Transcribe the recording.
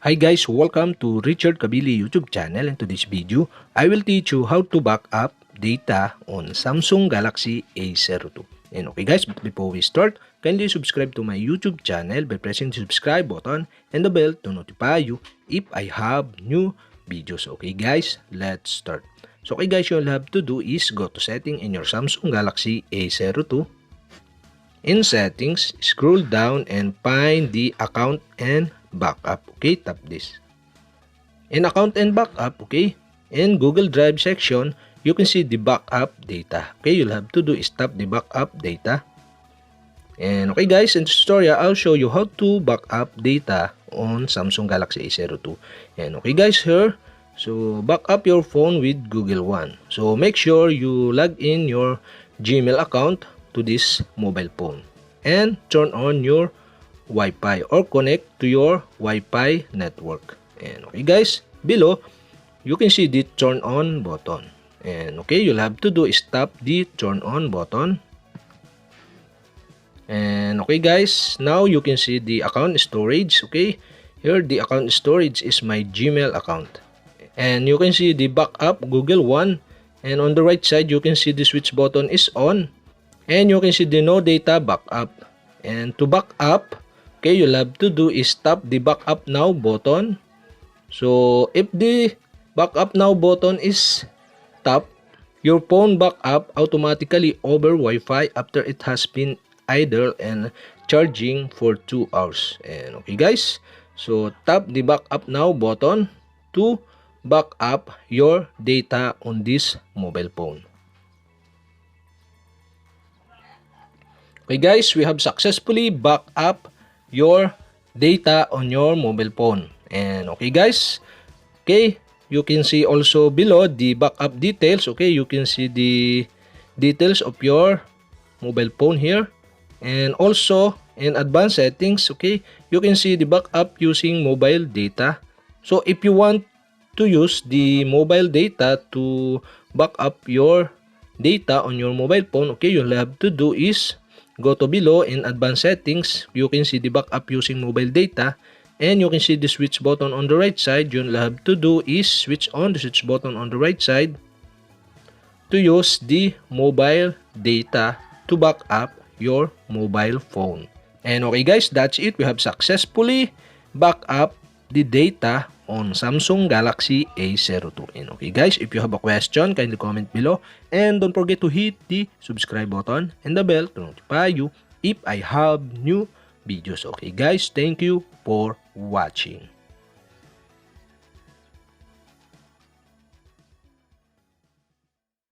Hi guys, welcome to Richard Cabile YouTube channel. In today's video, I will teach you how to back up data on Samsung Galaxy A02. And okay guys, but before we start, kindly subscribe to my YouTube channel by pressing the subscribe button and the bell to notify you if I have new videos. Okay guys, let's start. So okay guys, all you have to do is go to setting in your Samsung Galaxy A02. In settings, scroll down and find the account and backup. Okay, tap this. In account and backup, okay, in Google Drive section, you can see the backup data. Okay, you'll have to do is tap the backup data. And okay guys, in this tutorial, I'll show you how to back up data on Samsung Galaxy A02. And okay guys, here, so back up your phone with Google One. So make sure you log in your Gmail account to this mobile phone and turn on your Wi-Fi or connect to your Wi-Fi network. And okay guys, below you can see the turn on button. And okay, you'll have to do is tap the turn on button. And okay guys, now you can see the account storage. Okay, here the account storage is my Gmail account. And you can see the backup Google One. And on the right side, you can see the switch button is on. And you can see the no data backup. And to back up, okay, you'll have to do is tap the backup now button. So if the backup now button is tapped, your phone back up automatically over Wi-Fi after it has been idle and charging for 2 hours. And okay guys, so tap the backup now button to back up your data on this mobile phone. Okay guys, we have successfully backed up your data on your mobile phone. And okay guys, okay, you can see also below the backup details. Okay, you can see the details of your mobile phone here. And also in advanced settings, okay, you can see the backup using mobile data. So if you want to use the mobile data to back up your data on your mobile phone, okay, you'll have to do is go to below in advanced settings. You can see the backup using mobile data, and you can see the switch button on the right side. You'll have to do is switch on the switch button on the right side to use the mobile data to back up your mobile phone. And okay guys, that's it. We have successfully backed up the data on Samsung Galaxy A02. And okay guys, if you have a question, kindly comment below. And don't forget to hit the subscribe button and the bell to notify you if I have new videos. Okay guys, thank you for watching.